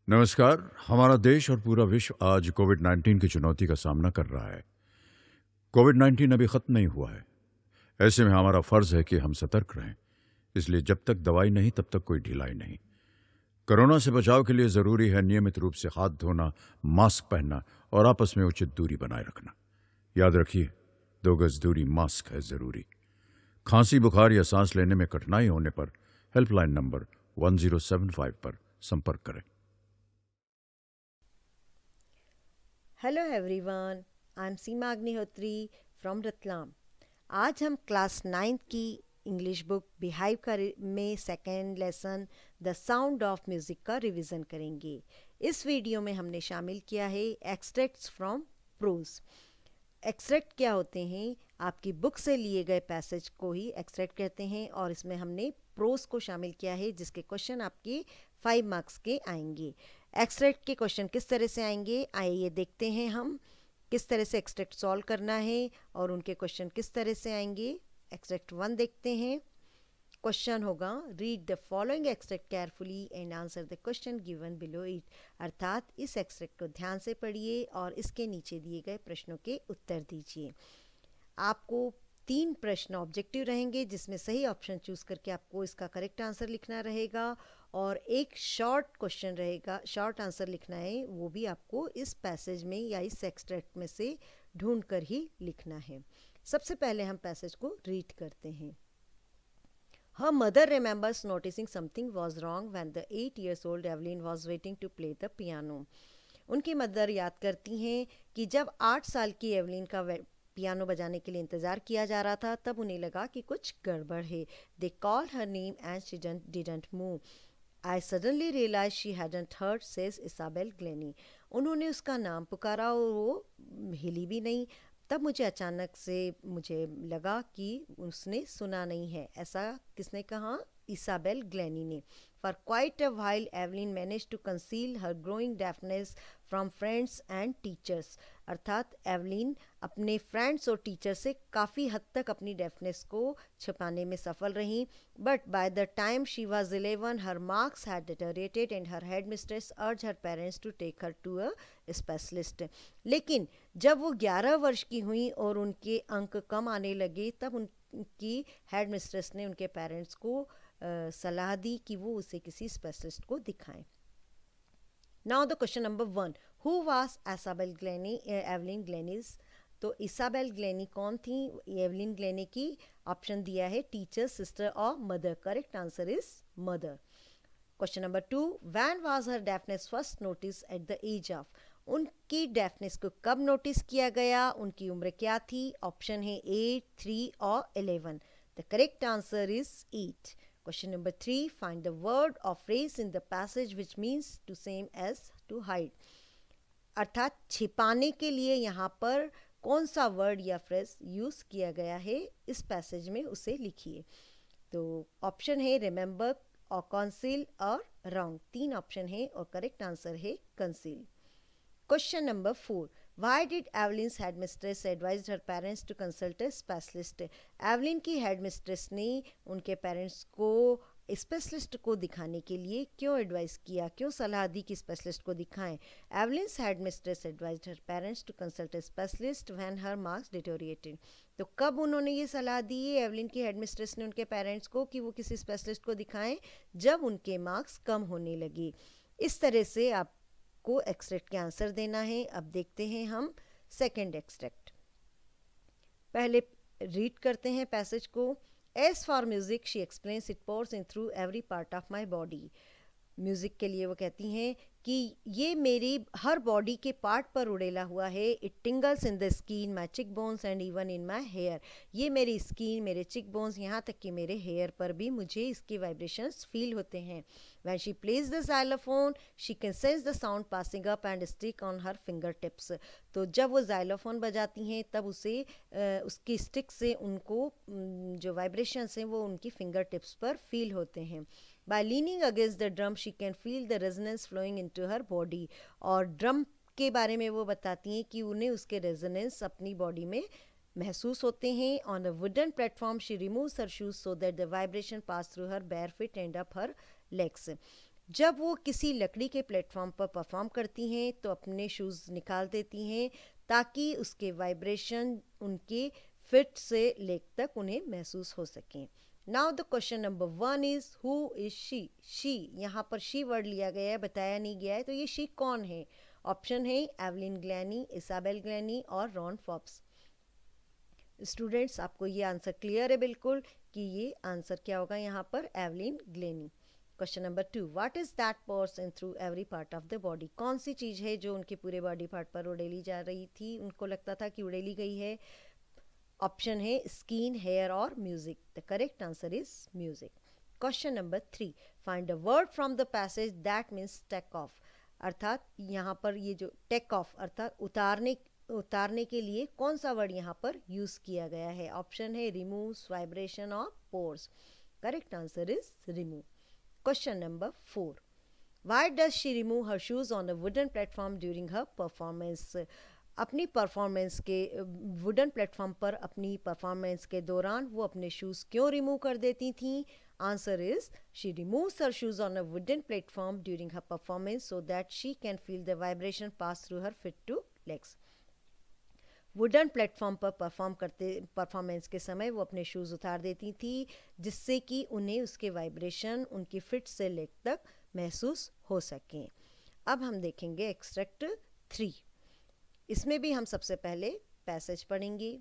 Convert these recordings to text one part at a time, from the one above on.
नमस्कार। हमारा देश और पूरा विश्व आज कोविड-19 की चुनौती का सामना कर रहा है। कोविड-19 अभी खत्म नहीं हुआ है। ऐसे में हमारा फर्ज है कि हम सतर्क रहें। इसलिए जब तक दवाई नहीं तब तक कोई ढिलाई नहीं। कोरोना से बचाव के लिए जरूरी है नियमित रूप से हाथ धोना, मास्क पहनना और आपस में उचित दूरी बनाए रखना। याद रखिए, 2 गज दूरी, मास्क है जरूरी। खांसी, बुखार या सांस लेने में कठिनाई होने पर हेल्पलाइन नंबर 1075 पर संपर्क करें। Hello everyone, I am Seema Agnihotri from Ratlam. आज हम क्लास 9 की इंग्लिश बुक बिहाइव का में second lesson the sound of music का रिवीजन करेंगे। इस वीडियो में हमने शामिल किया है एक्सट्रैक्ट्स फ्रॉम प्रोज। एक्सट्रैक्ट क्या होते हैं? आपकी बुक से लिए गए पैसेज को ही एक्सट्रैक्ट कहते हैं और इसमें हमने प्रोज को शामिल किया है जिसके क्वेश्चन आपके 5 मार्क्स के आएंगे। एक्सट्रैक्ट के क्वेश्चन किस तरह से आएंगे, आइए देखते हैं हम किस तरह से एक्सट्रैक्ट सॉल्व करना है और उनके क्वेश्चन किस तरह से आएंगे। एक्सट्रैक्ट 1 देखते हैं। क्वेश्चन होगा, read the following extract carefully and answer the question given below it. अर्थात इस एक्सट्रैक्ट को ध्यान से पढ़िए और इसके नीचे दिए गए प्रश्नों के उत्तर दीजिए। आपको 3 प्रश्न ऑब्जेक्टिव रहेंगे जिसमें सही ऑप्शन चूज करके आपको इसका करेक्ट आंसर लिखना रहेगा और एक शॉर्ट क्वेश्चन रहेगा, शॉर्ट आंसर लिखना है, वो भी आपको इस पैसेज में या इस एक्सट्रैक्ट में से ढूंढ कर ही लिखना है। सबसे पहले हम पैसेज को रीड करते हैं। Her mother remembers noticing something was wrong when the 8 years old Evelyn was waiting to play the piano. उनकी मदर याद करती हैं कि जब 8 साल की एवलिन का पियानो बजाने के लिए इंतज़ार किया जा रहा था तब उन्हें लगा कि कुछ गड़बड़ है। They called her name and she didn't move. I suddenly realized she hadn't heard, says Isabel Glennie. उन्होंने उसका नाम पुकारा और वो हिली भी नहीं। तब मुझे अचानक से मुझे लगा कि उसने सुना नहीं है। ऐसा किसने कहा? इसाबेल ग्लेनी ने। For quite a while Evelyn manage to conceal her growing deafness from friends and teachers. अर्थात एवलिन अपने फ्रेंड्स और टीचर से काफ़ी हद तक अपनी डेफनेस को छिपाने में सफल रहीं। But by the time she was 11 her marks had deteriorated and her head mistress urged her parents to take her to a specialist. लेकिन जब वो 11 वर्ष की हुई और उनके अंक कम आने लगे तब उनकी हेड मिस्ट्रेस ने उनके पेरेंट्स को सलाह दी कि वो उसे किसी स्पेशलिस्ट को दिखाएं। Now the question number 1, who was Isabel Glennie, Evelyn Glennie's. तो इसाबेल ग्लेनी कौन थी? एवलिन ग्लेनी की ऑप्शन दिया है टीचर, सिस्टर और mother. Correct answer is mother. Question number 2, when was her deafness first notice at the age of. उनकी deafness को कब नोटिस किया गया? उनकी उम्र क्या थी? ऑप्शन है 8, 3 और 11। The correct answer is 8। Question number 3, find the word or phrase in the passage which means to same as to hide. अर्थात छिपाने के लिए यहाँ पर कौन सा वर्ड या फ्रेज यूज किया गया है इस पैसेज में, उसे लिखिए। तो ऑप्शन है रिमेंबर और कंसील और रॉन्ग। 3 ऑप्शन है और करेक्ट आंसर है conceal. Question number 4, Why did Evelyn's headmistress advised her parents to consult a specialist? Evelyn की हेडमिस्ट्रेस ने उनके पेरेंट्स को स्पेशलिस्ट को दिखाने के लिए क्यों एडवाइस किया, क्यों सलाह दी कि स्पेशलिस्ट को दिखाएं? Evelyn's headmistress advised her parents to consult a specialist when her marks deteriorated. तो कब उन्होंने ये सलाह दी एवलिन की हेडमिस्ट्रेस ने उनके पेरेंट्स को कि वो किसी स्पेशलिस्ट को दिखाएं? जब उनके मार्क्स कम होने लगे। इस तरह से आप को एक्सट्रैक्ट के आंसर देना है। अब देखते हैं हम सेकंड एक्सट्रैक्ट। पहले रीड करते हैं पैसेज को। As for music she explains it pours in through every part of my body. Music के लिए वो कहती हैं कि ये मेरी हर बॉडी के पार्ट पर उड़ेला हुआ है। It tingles in the skin, my cheek bones and even in my hair. ये मेरी स्किन, मेरे चिक बोन्स, यहाँ तक कि मेरे हेयर पर भी मुझे इसके वाइब्रेशंस फील होते हैं। When she plays the xylophone, she can sense the sound passing up and stick on her fingertips. तो जब वो xylophone बजाती हैं तब उसे उसकी स्टिक से उनको जो वाइब्रेशंस हैं वो उनकी फिंगर टिप्स पर फील होते हैं। By leaning against the drum, she can feel the resonance flowing into her body. और ड्रम के बारे में वो बताती हैं कि उन्हें उसके रेजोनेंस अपनी बॉडी में महसूस होते हैं। On a wooden platform, she removes her shoes so that the vibration pass through her bare feet and up her legs. जब वो किसी लकड़ी के प्लेटफॉर्म पर परफॉर्म करती हैं तो अपने शूज़ निकाल देती हैं ताकि उसके वाइब्रेशन उनके फिट से लेग तक उन्हें महसूस हो सकें. Now the question number 1 is who is she. यहाँ पर शी वर्ड लिया गया है, बताया नहीं गया है, तो ये शी कौन है. ऑप्शन है एवलिन ग्लैनी, इसाबेल ग्लैनी और रॉन फॉब्स. स्टूडेंट्स, आपको ये आंसर क्लियर है बिल्कुल कि ये आंसर क्या होगा यहाँ पर, Evelyn Glenny. Question number 2, what is that person through every part of the body. कौन सी चीज़ है जो उनके पूरे बॉडी पार्ट पर उड़ेली जा रही थी, उनको लगता था कि उड़ेली गई है. ऑप्शन है स्किन, हेयर और music. The correct answer is music. Question number 3, find a word from the passage that means take off. अर्थात यहाँ पर ये जो टेक ऑफ अर्थात उतारने के लिए कौन सा वर्ड यहाँ पर यूज किया गया है. ऑप्शन है रिमूव, वाइब्रेशन और pores. Correct answer is remove. Question number 4, why does she remove her shoes on a wooden platform during her performance. अपनी परफॉर्मेंस के वुडन प्लेटफॉर्म पर अपनी परफॉर्मेंस के दौरान वो अपने शूज़ क्यों रिमूव कर देती थीं. Answer is she removes her shoes on a wooden platform during her performance so that she can feel the vibration pass through her fit two legs. Wooden platform पर performance के समय वो अपने shoes उतार देती थी जिससे कि उन्हें उसके वाइब्रेशन उनकी फिट से लेग तक महसूस हो सकें. अब हम देखेंगे एक्सट्रैक्ट 3. इसमें भी हम सबसे पहले पैसेज पढ़ेंगे.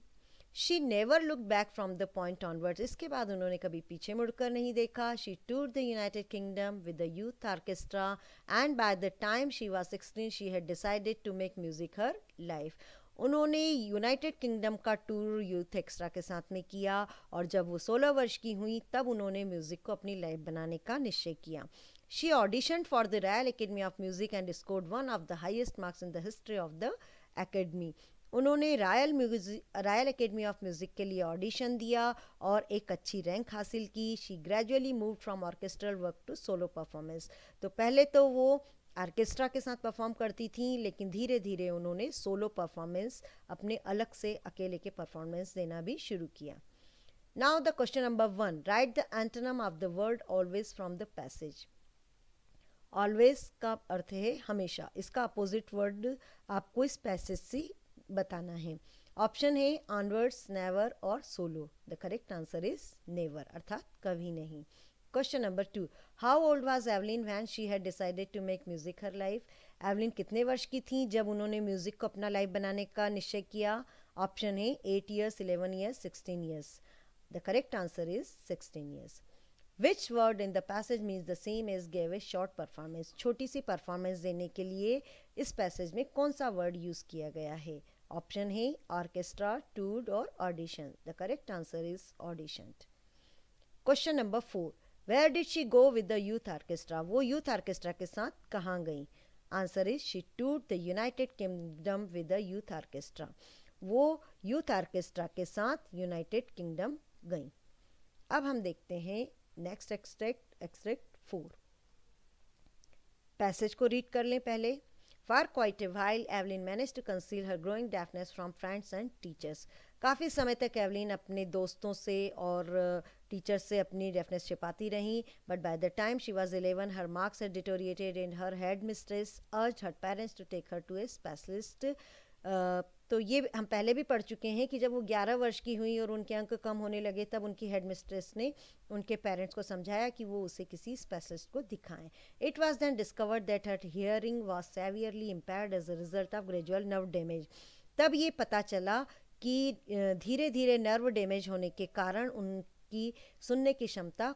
She never look back from the point onwards. इसके बाद उन्होंने कभी पीछे मुड़कर नहीं देखा. She tour the United Kingdom with the youth orchestra and by the time she was 16 she had decided to make music her life. उन्होंने United Kingdom का टूर यूथ एक्स्ट्रा के साथ में किया और जब वो 16 वर्ष की हुई तब उन्होंने म्यूज़िक को अपनी लाइफ बनाने का निश्चय किया. She auditioned for the Royal Academy of music and scored one of the highest marks in the history of the academy. उन्होंने रॉयल एकेडमी ऑफ म्यूज़िक के लिए ऑडिशन दिया और एक अच्छी रैंक हासिल की. She gradually move from orchestral work to solo performance. तो पहले तो वो ऑर्केस्ट्रा के साथ परफॉर्म करती थी लेकिन धीरे धीरे उन्होंने सोलो परफॉर्मेंस अपने अलग से अकेले के परफॉर्मेंस देना भी शुरू किया. Now the question number 1, right the antonym of the word always from the passage. Always का अर्थ है हमेशा. इसका अपोजिट वर्ड आपको इस पैसेज से बताना है. ऑप्शन है ऑनवर्ड्स, नेवर और solo. The correct answer is never अर्थात कभी नहीं. Question number 2, how old was Evelyn when she had decided to make music her life. Evelyn कितने वर्ष की थी जब उन्होंने म्यूजिक को अपना लाइफ बनाने का निश्चय किया. ऑप्शन है 8 years, 11 years, 16 years. The correct answer is 16 years. Which word in the passage means the same as gave a short performance. छोटी सी परफॉर्मेंस देने के लिए इस पैसेज में कौन सा वर्ड यूज किया गया है. ऑप्शन है ऑर्केस्ट्रा, टूर्ड और audition. The correct answer is audition. Question number 4, where did she go with the youth orchestra. वो यूथ ऑर्केस्ट्रा के साथ कहाँ गई. Answer is she toured the United Kingdom with the youth orchestra. वो youth orchestra के साथ United Kingdom गई. अब हम देखते हैं नेक्स्ट एक्सट्रैक्ट 4. पैसेज को रीड कर लें पहले. For quite a while, Evelyn managed to conceal her growing deafness from friends and teachers. काफ़ी समय तक एवलिन अपने दोस्तों से और टीचर्स से अपनी डेफनेस छिपाती रहीं. But by the time she was 11 her marks had deteriorated and her head mistress urged her parents to take her to a specialist. तो ये हम पहले भी पढ़ चुके हैं कि जब वो 11 वर्ष की हुई और उनके अंक कम होने लगे तब उनकी हेड मिस्ट्रेस ने उनके पेरेंट्स को समझाया कि वो उसे किसी स्पेशलिस्ट को दिखाएं. It was then discovered that her hearing was severely impaired as a result of gradual nerve damage. तब ये पता चला कि धीरे धीरे नर्व डैमेज होने के कारण उनकी सुनने की क्षमता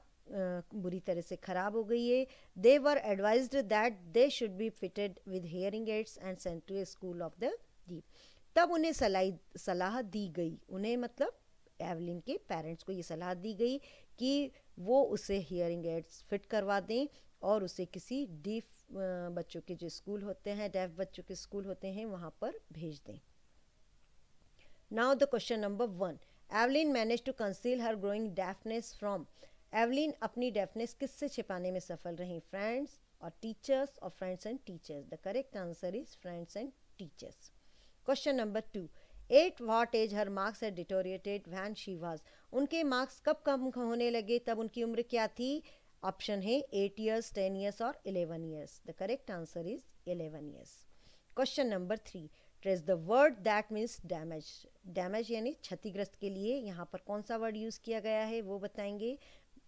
बुरी तरह से ख़राब हो गई है. They were advised that they should be fitted with hearing aids and sent to a school of the deaf. तब उन्हें सलाह दी गई, उन्हें मतलब एवलिन के पेरेंट्स को ये सलाह दी गई कि वो उसे हियरिंग एड्स फिट करवा दें और उसे किसी डीफ बच्चों के जो स्कूल होते हैं, डेफ बच्चों के स्कूल होते हैं, वहाँ पर भेज दें. Now the question number 1, Evelyn manage to conceal her growing deafness from. Evelyn अपनी डेफनेस किससे छिपाने में सफल रही. फ्रेंड्स और टीचर्स और friends and teachers. The correct answer is friends and teachers. Question number 2, at what age her marks had deteriorated when she was. उनके marks कब कम होने लगे, तब उनकी उम्र क्या थी. ऑप्शन है 8 years, 10 years और 11 years. The correct answer is 11 years. Question number 3. Trace the word that means damage. Damage यानी क्षतिग्रस्त के लिए यहाँ पर कौन सा वर्ड यूज़ किया गया है वो बताएंगे.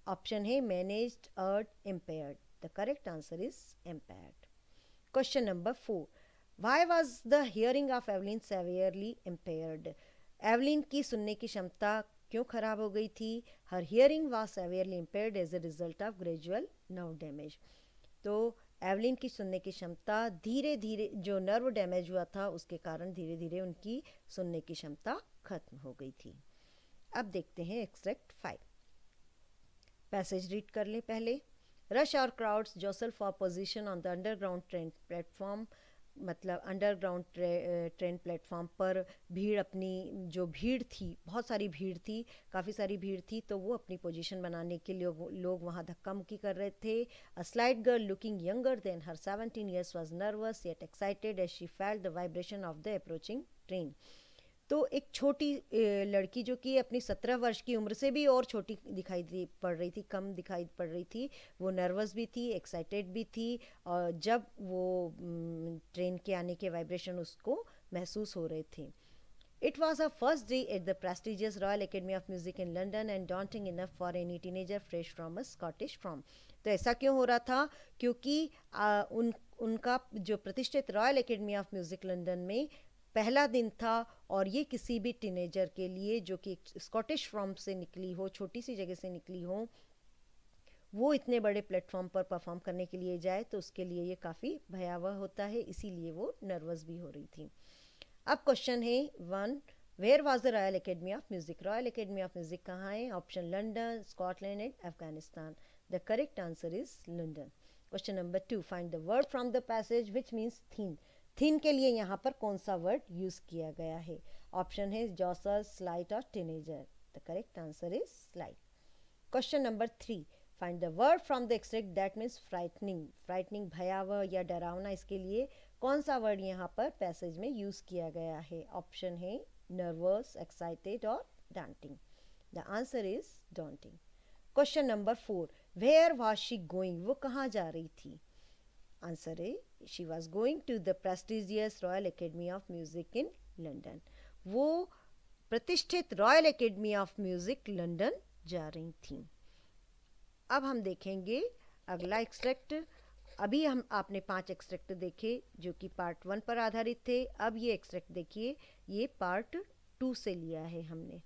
ऑप्शन है managed or impaired. The correct answer is impaired. Question number 4. Why was the hearing of Evelyn severely impaired? Evelyn की सुनने की क्षमता क्यों खराब हो गई थी? Her hearing was severely impaired as a result of gradual nerve damage. तो एवलिन की सुनने की क्षमता धीरे धीरे जो नर्व डैमेज हुआ था उसके कारण धीरे धीरे उनकी सुनने की क्षमता खत्म हो गई थी. अब देखते हैं एक्सट्रैक्ट 5. पैसेज रीड कर लें पहले. रश और crowds jostle for position on the underground train platform. मतलब अंडरग्राउंड ट्रेन प्लेटफॉर्म पर भीड़, अपनी जो भीड़ थी, बहुत सारी भीड़ थी, काफ़ी सारी भीड़ थी, तो वो अपनी पोजीशन बनाने के लिए लोग वहाँ धक्का मुक्की कर रहे थे. A slight girl looking younger than her 17 years was nervous yet excited as she felt the vibration of the approaching train. तो एक छोटी लड़की जो कि अपनी 17 वर्ष की उम्र से भी और छोटी दिखाई पड़ रही थी, कम दिखाई पड़ रही थी, वो नर्वस भी थी, एक्साइटेड भी थी, और जब वो ट्रेन के आने के वाइब्रेशन उसको महसूस हो रहे थे. It was her first day at the prestigious Royal Academy of Music in London and daunting enough for any teenager fresh from a Scottish farm. तो ऐसा क्यों हो रहा था? क्योंकि उनका जो प्रतिष्ठित Royal Academy of music London में पहला दिन था, और ये किसी भी टीनेजर के लिए जो कि स्कॉटिश फॉर्म से निकली हो, छोटी सी जगह से निकली हो, वो इतने बड़े प्लेटफॉर्म पर परफॉर्म करने के लिए जाए तो उसके लिए ये काफ़ी भयावह होता है, इसीलिए वो नर्वस भी हो रही थी. अब क्वेश्चन है 1. Where was the Royal Academy of Music? Royal Academy of Music कहाँ है? Option London, Scotland and Afghanistan. The correct answer is London. Question number 2. Find the word from the passage which means thin. Thin के लिए यहाँ पर कौन सा word use किया गया है? ऑप्शन है जॉसल, स्लाइट और teenager. The correct answer is slight. Question number 3. Find the word from the extract that means frightening. Frightening भयावह या डरावना, इसके लिए कौन सा वर्ड यहाँ पर पैसेज में यूज़ किया गया है? ऑप्शन है नर्वस, एक्साइटेड और daunting. The answer is daunting. Question number 4. Where was she going? वो कहाँ जा रही थी? आंसर है she was going to the prestigious Royal Academy of Music in London. वो प्रतिष्ठित Royal Academy of Music London जा रही थी. अब हम देखेंगे अगला एक्सट्रैक्ट. अभी आपने 5 एक्सट्रैक्ट देखे जो कि पार्ट 1 पर आधारित थे. अब ये एक्सट्रैक्ट देखिए, ये पार्ट 2 से लिया है हमने.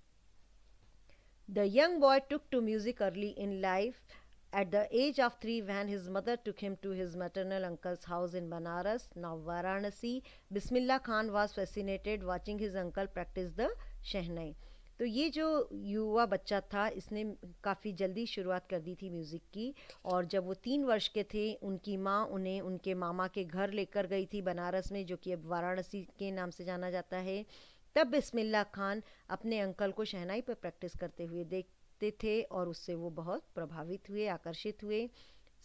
The young boy took to music early in life at the age of 3 when his mother took him to his maternal uncle's house in Banaras, now Varanasi. Bismillah Khan was fascinated watching his uncle practice the shehnai. तो ये जो युवा बच्चा था, इसने काफ़ी जल्दी शुरुआत कर दी थी म्यूज़िक की, और जब वो 3 वर्ष के थे उनकी माँ उन्हें उनके मामा के घर लेकर गई थी बनारस में, जो कि अब वाराणसी के नाम से जाना जाता है. तब बिस्मिल्लाह खान अपने अंकल को शहनाई पर प्रैक्टिस करते हुए देखते थे और उससे वो बहुत प्रभावित हुए, आकर्षित हुए.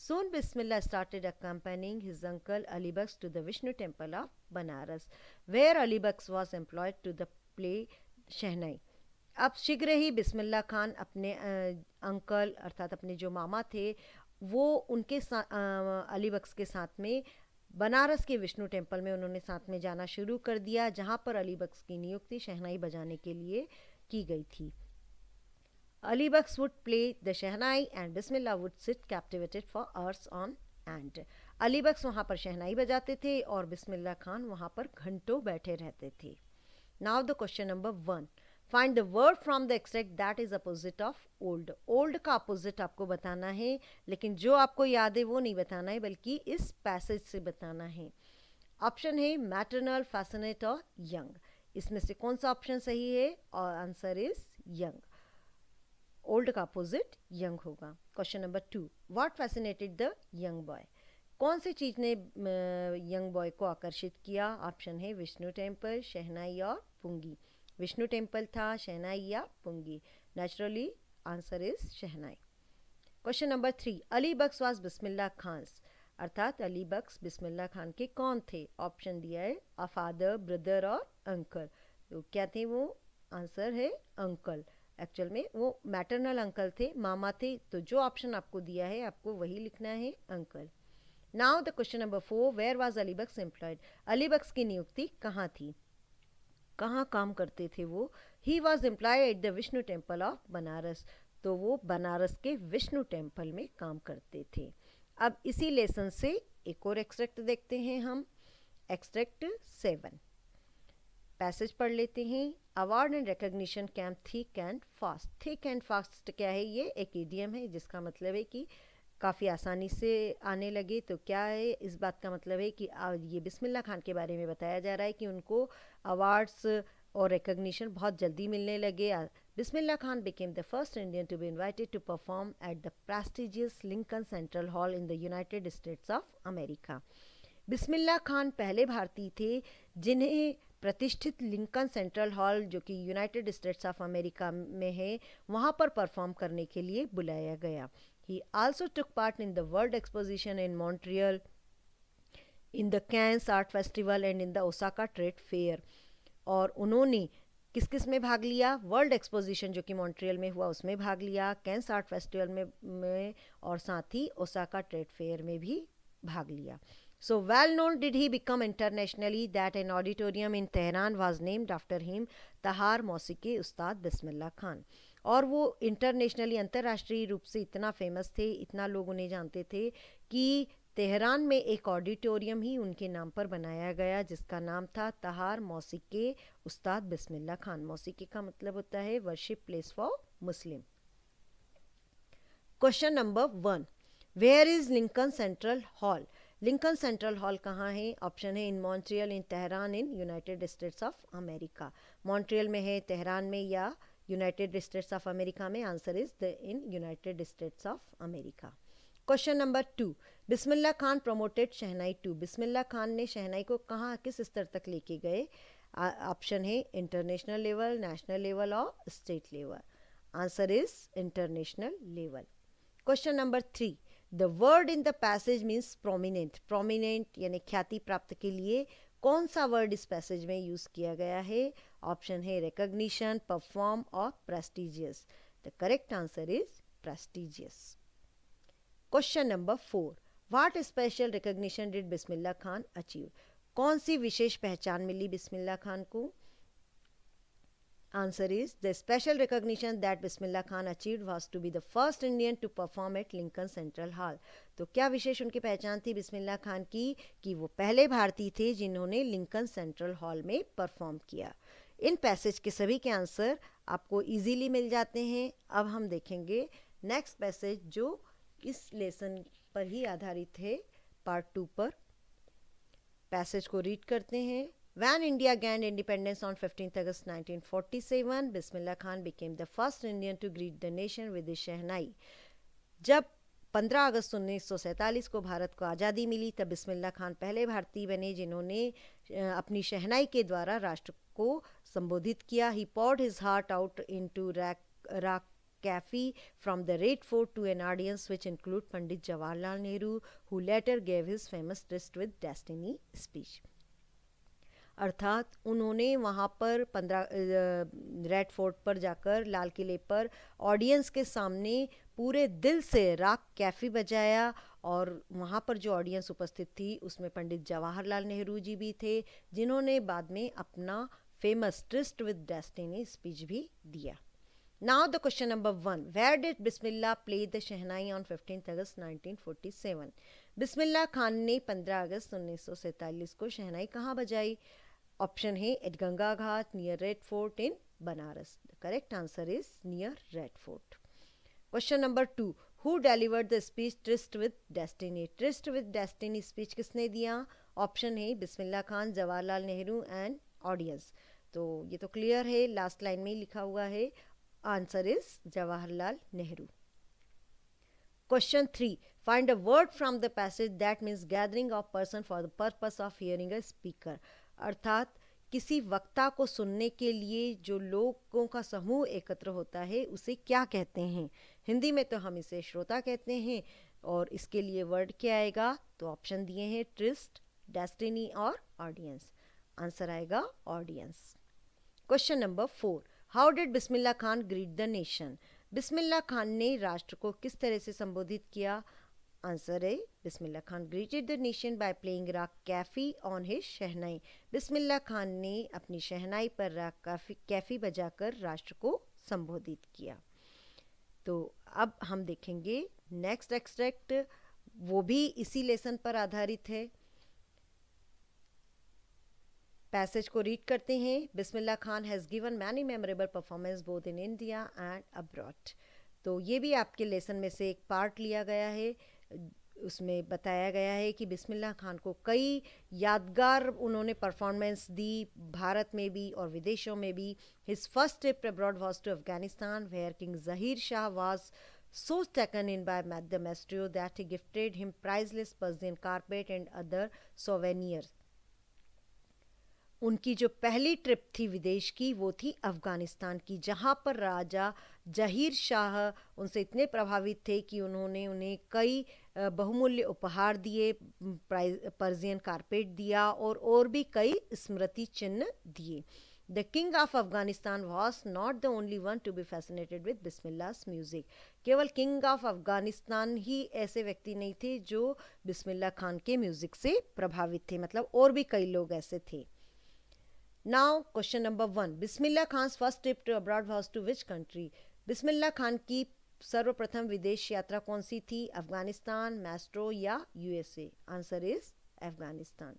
Soon Bismillah started accompanying his uncle Alibaks to the Vishnu temple of Banaras, where Alibaks was employed to the play Shehnai. अब शीघ्र ही बिस्मिल्लाह खान अपने अंकल अर्थात अपने जो मामा थे वो उनके अलीबक्स के साथ में बनारस के विष्णु टेम्पल में उन्होंने साथ में जाना शुरू कर दिया, जहाँ पर अलीबक्स की नियुक्ति शहनाई बजाने के लिए की गई थी. Alibaksh would play the shehnai and Bismillah would sit captivated for hours on end. Alibaksh वहाँ पर शहनाई बजाते थे और बिस्मिल्लाह खान वहाँ पर घंटों बैठे रहते थे. Now the question number 1. Find the word from the extract that is opposite of old. Old का अपोजिट आपको बताना है, लेकिन जो आपको याद है वो नहीं बताना है, बल्कि इस पैसेज से बताना है. ऑप्शन है मैटरनल, फैसिनेट और यंग. इसमें से कौन सा ऑप्शन सही है? और आंसर इज यंग. ओल्ड का अपोजिट यंग होगा. Question number 2. What fascinated the young boy? कौन सी चीज़ ने यंग बॉय को आकर्षित किया? ऑप्शन है विष्णु टेम्पल, शहनाई और पुंगी. विष्णु टेम्पल था, शहनाई या पुंगी. Naturally answer is shehnai. Question number 3. Ali Bakhsh was Bismillah Khan's, अर्थात अली बख्श बिस्मिल्लाह खान के कौन थे? ऑप्शन दिया है अ फादर, ब्रदर और अंकल. तो क्या थे वो? आंसर है अंकल. एक्चुअल में वो मैटरनल अंकल थे, मामा थे, तो जो ऑप्शन आपको दिया है आपको वही लिखना है, uncle. Now the question number 4, where was Ali Bakhsh employed? Ali Bakhsh की नियुक्ति कहाँ थी, कहाँ काम करते थे वो? He was employ at the Vishnu temple of Banaras, तो वो बनारस के विष्णु टेम्पल में काम करते थे। अब इसी लेसन से एक और एक्सट्रैक्ट देखते हैं हम, एक्सट्रैक्ट 7। पैसेज पढ़ लेते हैं। Award and recognition came thick and fast. Thick and fast क्या है? ये एक इडियम है जिसका मतलब है कि काफ़ी आसानी से आने लगे। तो क्या है इस बात का मतलब है कि ये बिस्मिल्लाह खान के बारे में बताया जा रहा है कि उनको अवार्ड्स और रिकॉग्निशन बहुत जल्दी मिलने लगे। Bismillah Khan became the first Indian to be invited to perform at the prestigious Lincoln Central Hall in the United States of America. Bismillah Khan पहले भारतीय थे जिन्हें प्रतिष्ठित लिंकन सेंट्रल हॉल जो कि यूनाइटेड स्टेट्स ऑफ अमेरिका में है वहाँ पर परफॉर्म करने के लिए बुलाया गया। He also took part in the World Exposition in Montreal, in the Cannes Art Festival and in the Osaka Trade Fair. और उन्होंने किस किस में भाग लिया? वर्ल्ड एक्सपोजिशन जो कि मॉन्ट्रियल में हुआ उसमें भाग लिया, कैंस आर्ट फेस्टिवल में और साथ ही ओसाका ट्रेड फेयर में भी भाग लिया। So well known did he become internationally that an auditorium in Tehran was named after him, तहार मौसीकी उस्ताद बिस्मिल्लाह खान। और वो इंटरनेशनली अंतर्राष्ट्रीय रूप से इतना फेमस थे, इतना लोग उन्हें जानते थे कि तेहरान में एक ऑडिटोरियम ही उनके नाम पर बनाया गया जिसका नाम था तहार मौसीकी उस्ताद बिस्मिल्लाह खान। मौसीकी का मतलब होता है worship place for Muslim. Question number 1, where is Lincoln Central Hall? Lincoln Central Hall कहाँ है? ऑप्शन है in Montreal, in Tehran, in United States of America. Montreal में है, तेहरान में या यूनाइटेड स्टेट्स ऑफ अमेरिका में? Answer is the in United States of America. Question number 2, Bismillah Khan promoted shehnai to. Bismillah Khan ने शहनाई को कहाँ, किस स्तर तक लेके गए? ऑप्शन है इंटरनेशनल लेवल, नेशनल लेवल और state level. Answer is international level. Question number 3, the word in the passage means prominent. Prominent यानी ख्याति प्राप्त के लिए कौन सा वर्ड इस पैसेज में यूज किया गया है? ऑप्शन है रिकॉग्निशन, परफॉर्म और prestigious. The correct answer is prestigious. Question number 4, what special recognition did Bismillah Khan achieve? कौन सी विशेष पहचान मिली बिस्मिल्लाह खान को? Answer is the special recognition that Bismillah Khan achieved was to be the first Indian to perform at Lincoln Central Hall. तो क्या विशेष उनकी पहचान थी बिस्मिल्लाह खान की? कि वो पहले भारतीय थे जिन्होंने लिंकन सेंट्रल हॉल में परफॉर्म किया। इन पैसेज के सभी के आंसर आपको इजीली मिल जाते हैं। अब हम देखेंगे नेक्स्ट पैसेज जो इस लेसन पर ही आधारित है, पार्ट 2 पर। पैसेज को रीड करते हैं। When India gained independence on 15th August 1947, Bismillah Khan became the first Indian to greet the nation with his शहनाई। जब 15 अगस्त 1947 को भारत को आज़ादी मिली तब बिस्मिल्लाह खान पहले भारतीय बने जिन्होंने अपनी शहनाई के द्वारा राष्ट्र को संबोधित किया। He poured his heart out into Rak Cafe from the Red Fort to an audience which include Pandit Jawaharlal Nehru, who later gave his famous Tryst with Destiny speech। अर्थात उन्होंने वहाँ पर 15 रेड फोर्ट पर जाकर लाल किले पर audience के सामने पूरे दिल से राक कैफ़ी बजाया और वहाँ पर जो ऑडियंस उपस्थित थी उसमें पंडित जवाहरलाल नेहरू जी भी थे जिन्होंने बाद में अपना famous tryst with destiny speech भी दिया। Now the question number 1, where did Bismillah play the shehnai on 15 अगस्त 1947? बिस्मिल्लाह खान ने 15 अगस्त 1947 को शहनाई कहाँ बजाई? ऑप्शन है at Ganga ghat, near Red Fort in Banaras. The correct answer is near Red Fort. Question number 2, who delivered the speech tryst with destiny? Tryst with destiny speech किसने दिया? Option है Bismillah Khan, Jawaharlal Nehru and audience. तो ये तो क्लियर है, लास्ट लाइन में ही लिखा हुआ है। Answer is Jawaharlal Nehru. Question 3, find a word from the passage that means gathering of person for the purpose of hearing a speaker. अर्थात किसी वक्ता को सुनने के लिए जो लोगों का समूह एकत्र होता है उसे क्या कहते हैं? हिंदी में तो हम इसे श्रोता कहते हैं और इसके लिए वर्ड क्या आएगा? तो ऑप्शन दिए हैं ट्रिस्ट, डेस्टिनी और ऑडियंस। आंसर आएगा audience. Question number 4, how did Bismillah Khan greet the nation? Bismillah Khan ने राष्ट्र को किस तरह से संबोधित किया? आंसर है Bismillah Khan greeted the nation by playing raag Kafi on his shehnai. Bismillah Khan ने अपनी शहनाई पर राग कैफी बजाकर राष्ट्र को संबोधित किया। तो अब हम देखेंगे नेक्स्ट एक्सट्रैक्ट, वो भी इसी लेसन पर आधारित है। पैसेज को रीड करते हैं। Bismillah Khan has given many memorable performance both in India and abroad. तो ये भी आपके लेसन में से एक पार्ट लिया गया है। उसमें बताया गया है कि बिस्मिल्लाह खान को कई यादगार उन्होंने परफॉर्मेंस दी, भारत में भी और विदेशों में भी। His first trip abroad was to Afghanistan where king Zahir Shah was so taken in by the maestro that he gifted him priceless Persian carpet and other souvenirs. उनकी जो पहली ट्रिप थी विदेश की वो थी अफ़गानिस्तान की, जहाँ पर राजा जहीर शाह उनसे इतने प्रभावित थे कि उन्होंने उन्हें कई बहुमूल्य उपहार दिए, पर्शियन कारपेट दिया और भी कई स्मृति चिन्ह दिए। The king of Afghanistan was not the only one to be fascinated with बिस्मिल्लाह's music. केवल किंग ऑफ अफगानिस्तान ही ऐसे व्यक्ति नहीं थे जो बिस्मिल्लाह खान के म्यूजिक से प्रभावित थे, मतलब और भी कई लोग ऐसे थे। Now question number 1, Bismillah Khan's first trip to abroad was to which country? Bismillah Khan की सर्वप्रथम विदेश यात्रा कौन सी थी? अफगानिस्तान, मैस्ट्रो या USA? Answer is Afghanistan.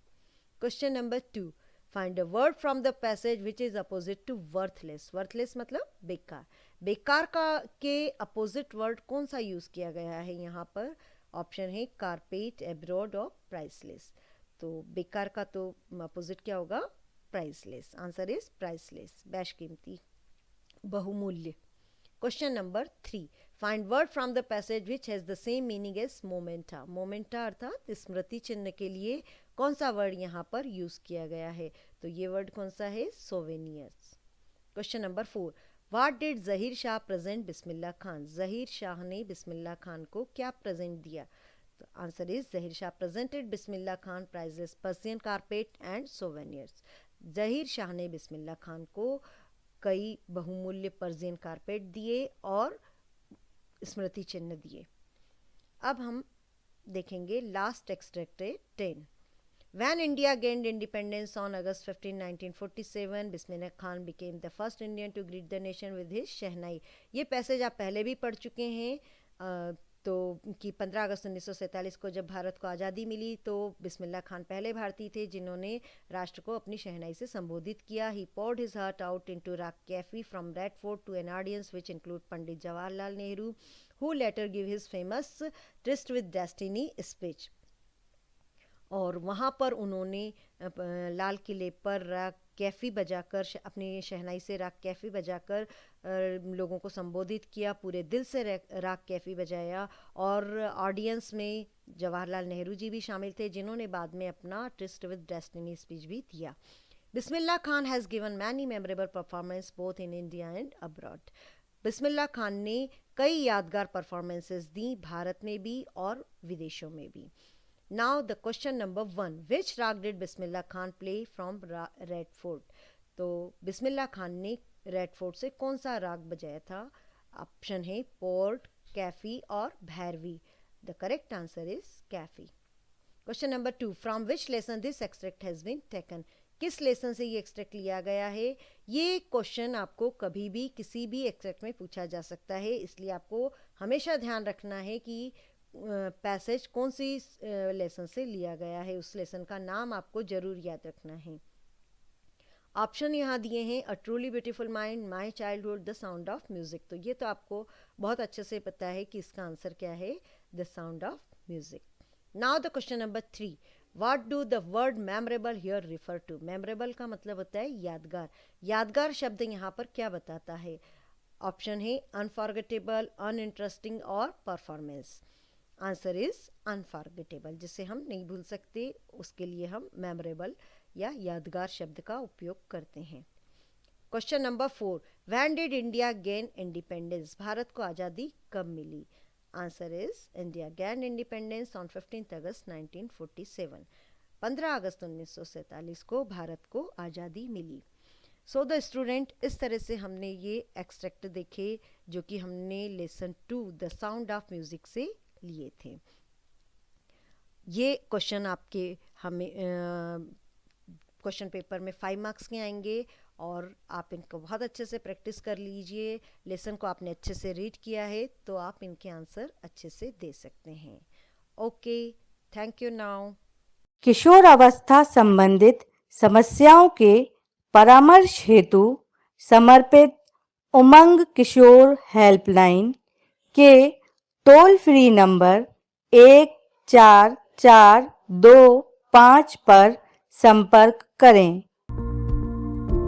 Question number 2, find a word from the passage which is opposite to worthless. Worthless मतलब बेकार। बेकार का के अपोजिट वर्ड कौन सा यूज किया गया है यहाँ पर? ऑप्शन है कारपेट, एब्रॉड और प्राइसलेस। तो बेकार का तो अपोजिट क्या होगा? प्राइसलेस। आंसर इज प्राइसलेस, बेशकीमती, बहुमूल्य। Question number 3, find word from the passage which has the same meaning as mementoes. Mementoes अर्थात स्मृति चिन्ह के लिए कौन सा वर्ड यहाँ पर यूज किया गया है? तो ये वर्ड कौन सा है? Souvenirs. Question number 4, what did Zahir Shah present Bismillah Khan? Zahir Shah ने बिस्मिल्लाह खान को क्या प्रेजेंट दिया? तो answer is Zahir Shah presented Bismillah Khan prizes Persian carpet and souvenirs. Zahir Shah ने बिस्मिल्लाह खान को कई बहुमूल्य पर्शियन कारपेट दिए और स्मृति चिन्ह दिए। अब हम देखेंगे लास्ट एक्सट्रैक्ट है 10, When India gained independence on August 15, 1947, Bismillah Khan became the first Indian to greet the nation with his शहनाई। ये पैसेज आप पहले भी पढ़ चुके हैं। तो कि 15 अगस्त 1947 को जब भारत को आज़ादी मिली तो बिस्मिल्लाह खान पहले भारतीय थे जिन्होंने राष्ट्र को अपनी शहनाई से संबोधित किया। He poured his heart out into Rag Cafe from Red Fort to an audience which include Pandit Jawaharlal Nehru, who later gave his famous Tryst with Destiny speech। और वहाँ पर उन्होंने लाल किले पर राग कैफ़ी बजाकर अपनी शहनाई से राग कैफ़ी बजाकर लोगों को संबोधित किया, पूरे दिल से राग कैफ़ी बजाया। और ऑडियंस में जवाहरलाल नेहरू जी भी शामिल थे जिन्होंने बाद में अपना ट्रिस्ट विद डेस्टिनी स्पीच भी दिया। Bismillah Khan has given many memorable performance both in India and abroad. Bismillah Khan ने कई यादगार परफॉर्मेंसेस दी, भारत में भी और विदेशों में भी। Now the question number 1, which rag did Bismillah Khan play from Red Fort? तो बिस्मिल्लाह खान ने रेड फोर्ट से कौन सा राग बजाया था? ऑप्शन है पोर्ट, कैफी और Bhairavi. The correct answer is Kafi. Question number 2, from which lesson this extract has been taken? किस लेसन से ये एक्सट्रैक्ट लिया गया है? ये क्वेश्चन आपको कभी भी किसी भी एक्सट्रैक्ट में पूछा जा सकता है, इसलिए आपको हमेशा ध्यान रखना है कि पैसेज कौन सी लेसन से लिया गया है, उस लेसन का नाम आपको जरूर याद रखना है। ऑप्शन यहाँ दिए हैं, a truly beautiful mind, my childhood, the sound of music. तो ये तो आपको बहुत अच्छे से पता है कि इसका आंसर क्या है, the sound of music. Now the question number 3, what do the word memorable here refer to? Memorable का मतलब होता है यादगार। यादगार शब्द यहाँ पर क्या बताता है? ऑप्शन है अनफॉरगेटेबल, अनइंटरेस्टिंग और परफॉर्मेंस। आंसर इज अनफॉरगेटेबल, जिसे हम नहीं भूल सकते, उसके लिए हम मेमोरेबल या यादगार शब्द का उपयोग करते हैं। Question number 4, when did India gain independence? Bharat को आज़ादी कब मिली? Answer is India gain independence on 15 अगस्त 1947। 15 अगस्त 1947 को भारत को आज़ादी मिली। सो द स्टूडेंट, इस तरह से हमने ये एक्सट्रैक्ट देखे जो कि हमने lesson 2 the sound of music से लिए थे। ये क्वेश्चन आपके हमें क्वेश्चन पेपर में 5 मार्क्स के आएंगे और आप इनको बहुत अच्छे से प्रैक्टिस कर लीजिए। लेसन को आपने अच्छे से रीड किया है तो आप इनके आंसर अच्छे से दे सकते हैं। Okay, thank you now. किशोर अवस्था संबंधित समस्याओं के परामर्श हेतु समर्पित उमंग किशोर हेल्पलाइन के टोल फ्री नंबर 144225 पर संपर्क करें।